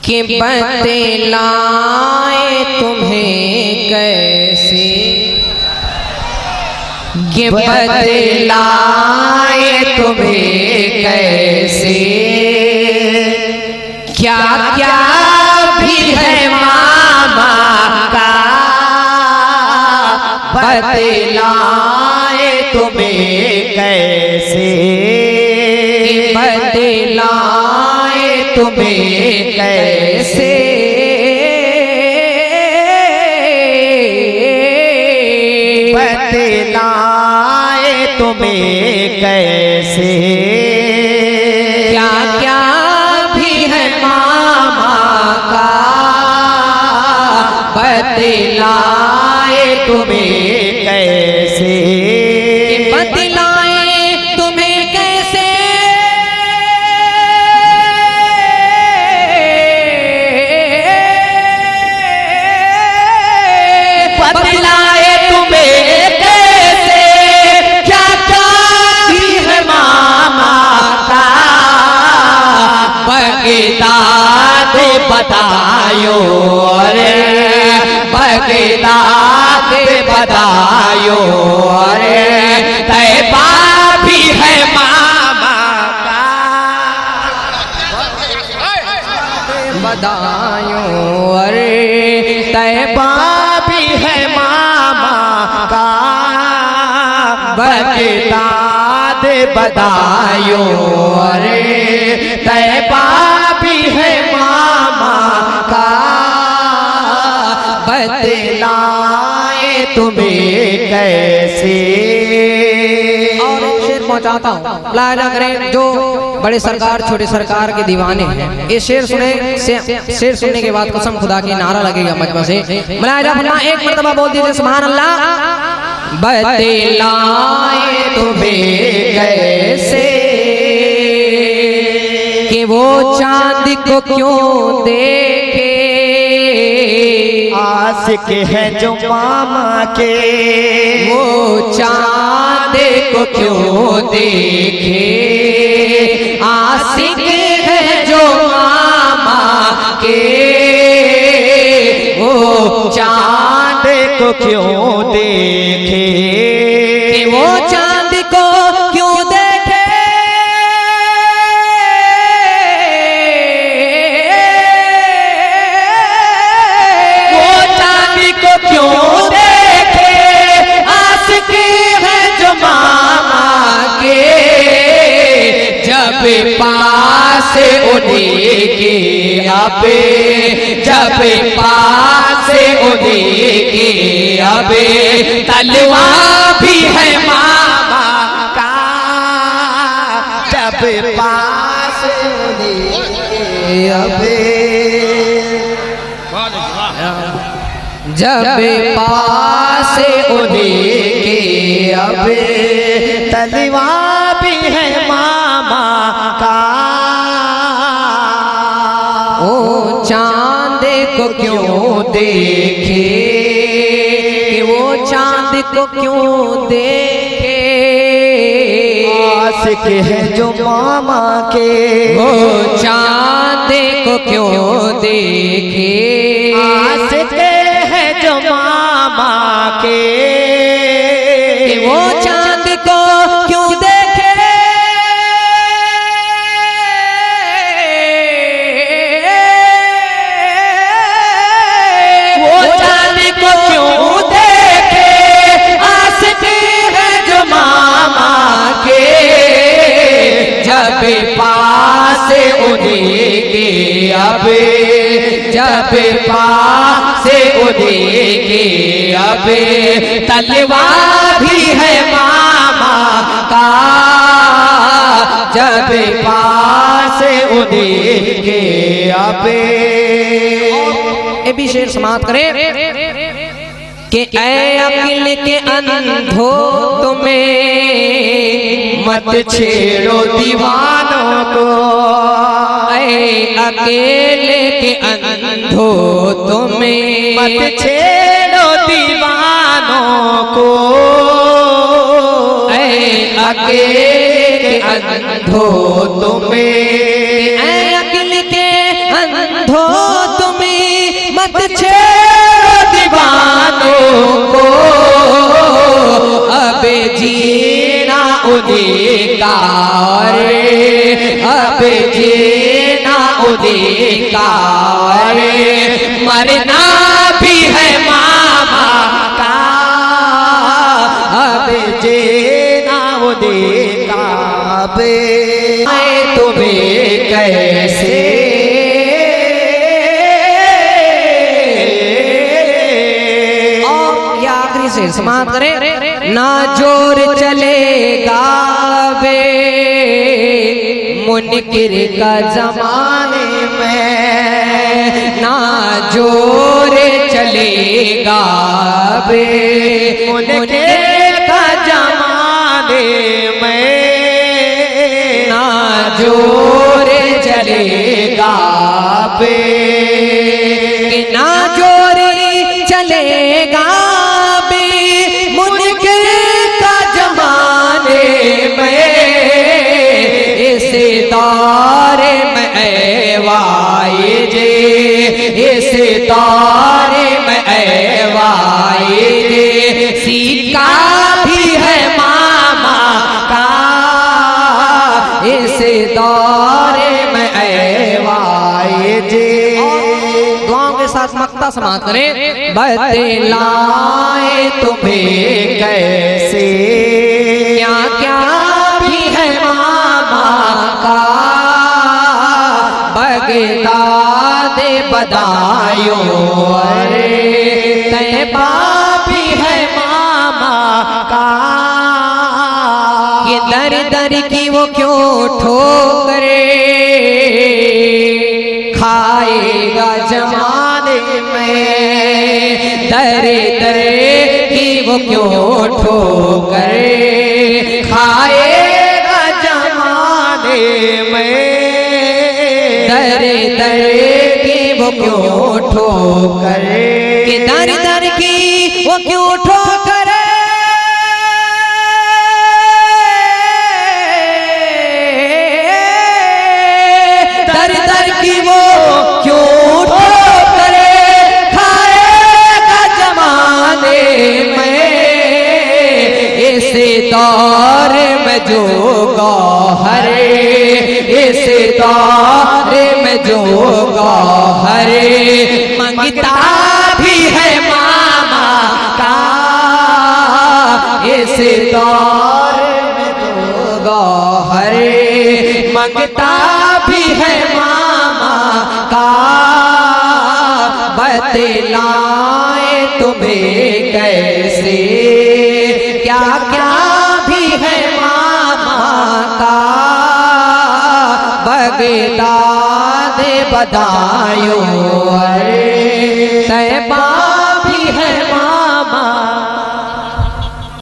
कि बतलाए तुम्हें कैसे, कि बतलाए तुम्हें कैसे, क्या क्या भी है मामा का, बतलाए तुम्हें कैसे, बतलाए तुम्हें कैसे, बतलाए तुम्हें कैसे, क्या क्या भी है मामा का, बतलाए तुम्हें कैसे, बतलाए तुम्हें कैसे, बतलाए तुम्हें कैसे, क्या क्या भी है मामा का, बगदाद बतायो अरे, बगदाद बतायो अरे, तैबा भी है मामा का, बतायो अरे, तैबा भी है मामा का, बगदाद बतायो अरे, तैबा भी है मामा का, बतलाए तुम्हें कैसे। और शेर पहुंचाता हूँ, लाया करें जो बड़े सरकार छोटे सरकार के दीवाने हैं, ये शेर सुने, शेर सुनने के बाद कसम खुदा की नारा लगेगा मजमा से, मलाया फरमा एक मर्तबा बोल दीजिए सुभान अल्लाह। बतलाए तुम्हें कैसे, कि वो चांद को क्यों देखे, आशिक है जो मामा के, वो चांद को क्यों देखे, आशिक है जो मामा के, वो चांद को क्यों देखे, कि वो चांद को क्यों देखे, वो चांद को क्यों देखे, आशिक है जो मामा के, जब पास उड़ेगी अबे, जब पास उड़ेगी अबे, तलवा भी है मामा का, जब पास उड़ेगी अबे, जब पास उड़ेगी अबे, तलवा भी है मामा का, ओ चांद को क्यों देखे, कि वो चांद को क्यों देखे, आशिक है जो मामा के, वो चांद को क्यों देखे, आशिक है जो मामा के, कि वो चांद को क्यों देखे, वो चांद को क्यों देखे, आशिक है जो मामा के, जब पास उड़ेगी अबे, जब पास उड़ेगी अबे, तलवा भी है मामा का, जब पास उड़ेगी अबे। ये भी शेर समाप्त करें कि ऐ अकिल के अंधो तुम्हें मत छेड़ो दीवानों को, ऐ अकेले के अंधो तुम्हें मत छेड़ो दीवानों को, ऐ अकेले अंधो तुम्हें, ऐ अकिल के अंधो छेड़ो दीवानों को, अब जीना अधिकार, अब जीना अधिकार, मरना भी है मामा का, अब जीना अधिकार। तुम्हें कैसे से समाप्त करें। ना जोर चलेगा बे मुनकिर का जमाने में, ना जोर चलेगा बे मुनकिर का जमाने में, ना जोर चलेगा बे, ना जोर चलेगा मुनकिर का जमाने में, इस दौरे में ऐवाए जे, इस दौरे में ऐवाए जे, सिक्का भी है मामा का, इस दौरे में ऐवाए जे। दुआओं के साथ मक्ता समाप्त करें। बतलाए तुम्हें कैसे क्या क्या भी है मामा का, बगदाद बदायूं अरे तैबा भी है मामा का, ये दर दर की वो क्यों ठोकरे खाएगा जमाने में, दरे दरे की वो क्यों ठोकरे खाएगा जमाने में, दरे दरे की वो क्यों ठोकरे, कि दर दर की वो क्यों ठोकरे, दर दर की वो क्यों ठोकरे खाएगा जमाने में, इस दौर में जो गौहरे, इस दौर में जो गौहरे मंगता भी है मामा का, इस दौर में जो गौहरे मंगता भी है मामा का, बतलाए तुम्हें कैसे क्या क्या भी है मामा का, बगदाद बदायूं